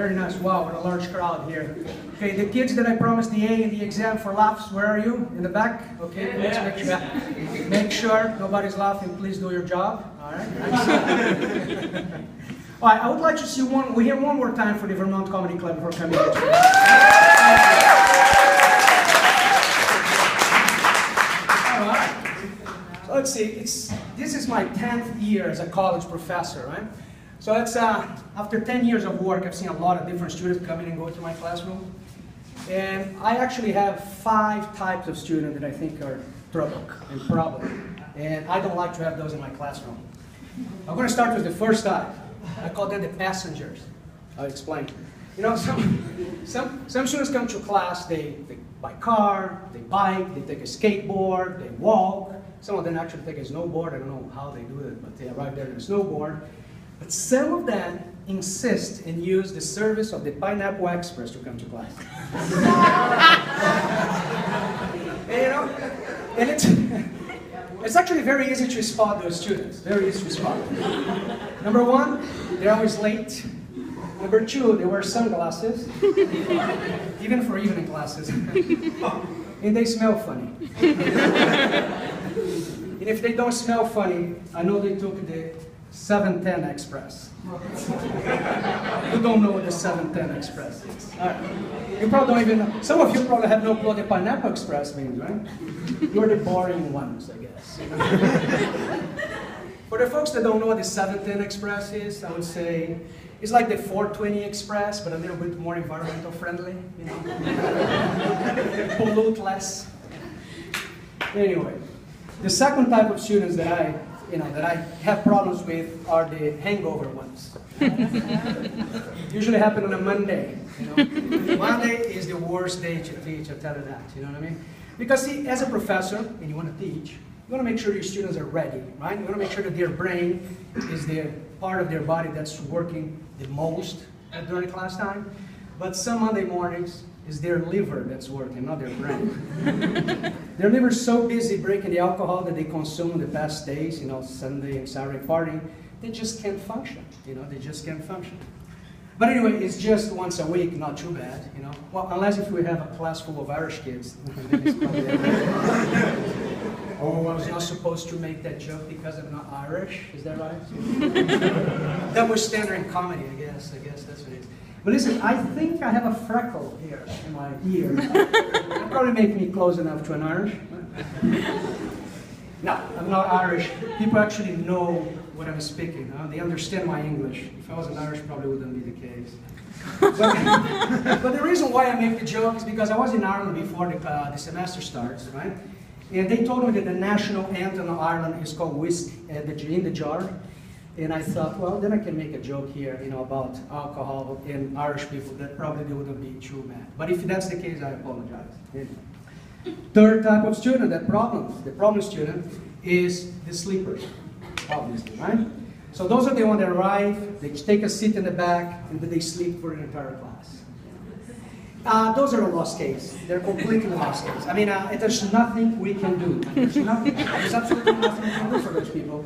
very nice. Wow, what a large crowd here. Okay, the kids that I promised the A in the exam for laughs, where are you? In the back? Okay, let's make sure nobody's laughing. Please do your job. All right. All right, I would like to see we hear one more time for the Vermont Comedy Club before coming here. All right. So let's see. This is my 10th year as a college professor, right? So it's after 10 years of work, I've seen a lot of different students come in and go to my classroom. And I actually have 5 types of students that I think are trouble and problem. And I don't like to have those in my classroom. I'm going to start with the first type. I call them the passengers. I'll explain. You know, some students come to class, they buy a car, they bike, they take a skateboard, they walk. Some of them actually take a snowboard. I don't know how they do it, but they arrive there in a snowboard. But some of them insist and use the service of the Pineapple Express to come to class. And, you know, and it's actually very easy to spot those students. Very easy to spot. Number 1, they're always late. Number 2, they wear sunglasses, even for evening classes. And they smell funny. And if they don't smell funny, I know they took the 710 Express. You don't know what the 710 Express is. You probably don't even know. Some of you probably have no clue what the Pineapple Express means, right? You're the boring ones, I guess. For the folks that don't know what the 710 Express is, I would say it's like the 420 Express, but a little bit more environmental friendly, you know. Pollute less. Anyway, the second type of students that I have problems with are the hangover ones. Usually happen on a Monday. You know? Monday is the worst day to teach, I'll tell you that, you know what I mean? Because see, as a professor, and you want to teach, you want to make sure your students are ready, right? You want to make sure that their brain is the part of their body that's working the most during class time. But some Monday mornings, is their liver that's working, not their brain. Their liver's so busy breaking the alcohol that they consume the past days, you know, Sunday and Saturday partying, they just can't function, you know, they just can't function. But anyway, it's just once a week, not too bad, you know. Well, unless if we have a class full of Irish kids, then it's probably oh, I was not supposed to make that joke because I'm not Irish, is that right? That was standard in comedy, I guess that's what it is. But listen, I think I have a freckle here in my ear. That'll probably make me close enough to an Irish. No, I'm not Irish. People actually know what I'm speaking. They understand my English. If I was an Irish, probably wouldn't be the case. But the reason why I make the joke is because I was in Ireland before the semester starts, right? And they told me that the national anthem of Ireland is called Whiskey in the Jar. And I thought, well, then I can make a joke here, you know, about alcohol in Irish people. That probably wouldn't be too bad. But if that's the case, I apologize. Anyway. Third type of student, the problem student, is the sleepers, obviously, right? So those are the ones that arrive, they take a seat in the back, and then they sleep for an entire class. Those are a lost case. They're completely lost case. I mean, there's nothing we can do. There's absolutely nothing we can do for those people.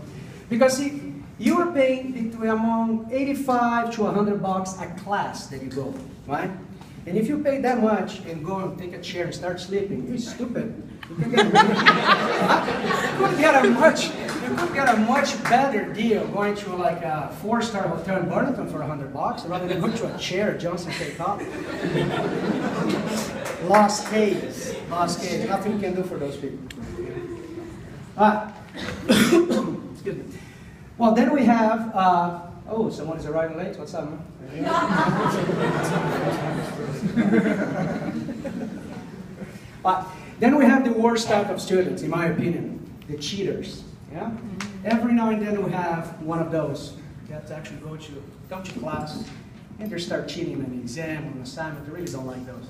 Because see, you are paying between among $85 to $100 a class that you go, right? And if you pay that much and go and take a chair and start sleeping, you're stupid. You could get a much better deal going to like a 4-star hotel in Burlington for $100 rather than going to a chair at Johnson K. Coffee. Lost case. Nothing we can do for those people. Excuse me. Well, then we have, oh, someone is arriving late. What's up, man? Then we have the worst type of students, in my opinion, the cheaters. Yeah? Every now and then we have one of those that actually come to class and they start cheating on an exam or an assignment. I really don't like those.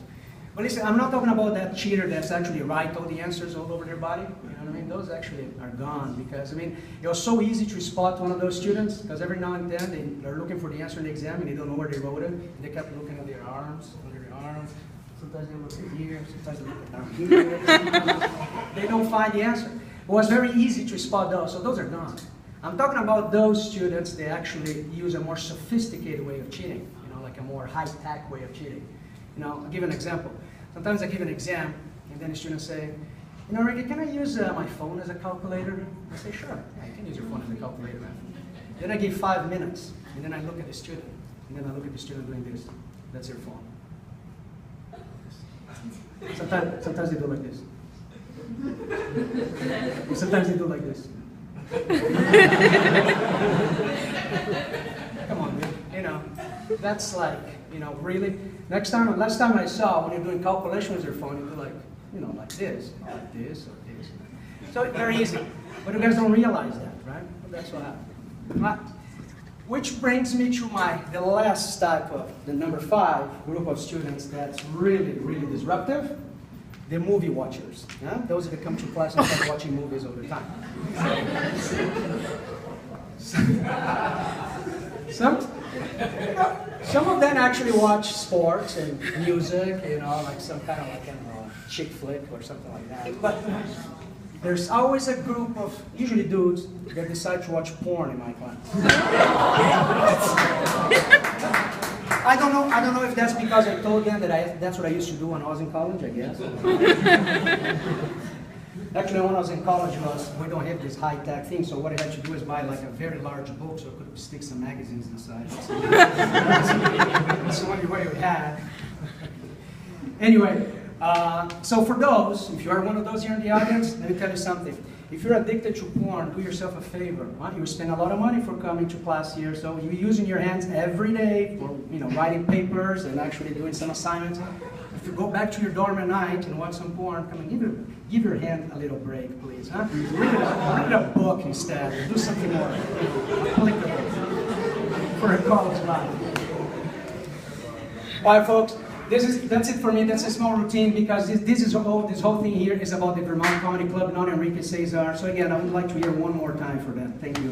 But listen, I'm not talking about that cheater that's actually write all the answers all over their body. You know what I mean? Those actually are gone because, I mean, it was so easy to spot one of those students because every now and then they're looking for the answer in the exam and they don't know where they wrote it. And they kept looking at their arms, under their arms. Sometimes they look at here, sometimes they look down here. They don't find the answer. It was very easy to spot those, so those are gone. I'm talking about those students that actually use a more sophisticated way of cheating. like a more high-tech way of cheating. You know, I'll give an example. Sometimes I give an exam, and then a student say, you know, Ricky, can I use my phone as a calculator? I say, sure, yeah, you can use your phone as a calculator, man. Then I give 5 minutes, and then I look at the student, and then I look at the student doing this. That's your phone. Sometimes they do like this. Sometimes they do like this. Come on, man. You know, that's like, you know, really. Last time I saw when you're doing calculation with your phone, you do like, you know, like this, or like this, or this. So it's very easy. But you guys don't realize that, right? But that's what happens. Which brings me to the last type of, the number 5 group of students that's really, really disruptive. The movie watchers. Yeah? Those that come to class and start watching movies all the time. Some of them actually watch sports and music, you know, like some kind of like a chick flick or something like that. But there's always a group of, usually dudes, that decide to watch porn in my class. I don't know if that's because I told them that that's what I used to do when I was in college, I guess. Actually, when I was in college, we don't have this high-tech thing, so what I had to do is buy like a very large book so I could stick some magazines inside. That's what you had. Anyway, so for those, if you are one of those here in the audience, let me tell you something. If you're addicted to porn, do yourself a favor. You spend a lot of money for coming to class here, so you're using your hands every day for, you know, writing papers and actually doing some assignments. If you go back to your dorm at night and watch some porn, come and give your hand a little break, please. Huh? Read a book instead. Do something more applicable for a college life. All right, folks. That's it for me. That's a small routine because this whole thing here is about the Vermont Comedy Club, not Henrique Cezar. So again, I would like to hear one more time for that. Thank you.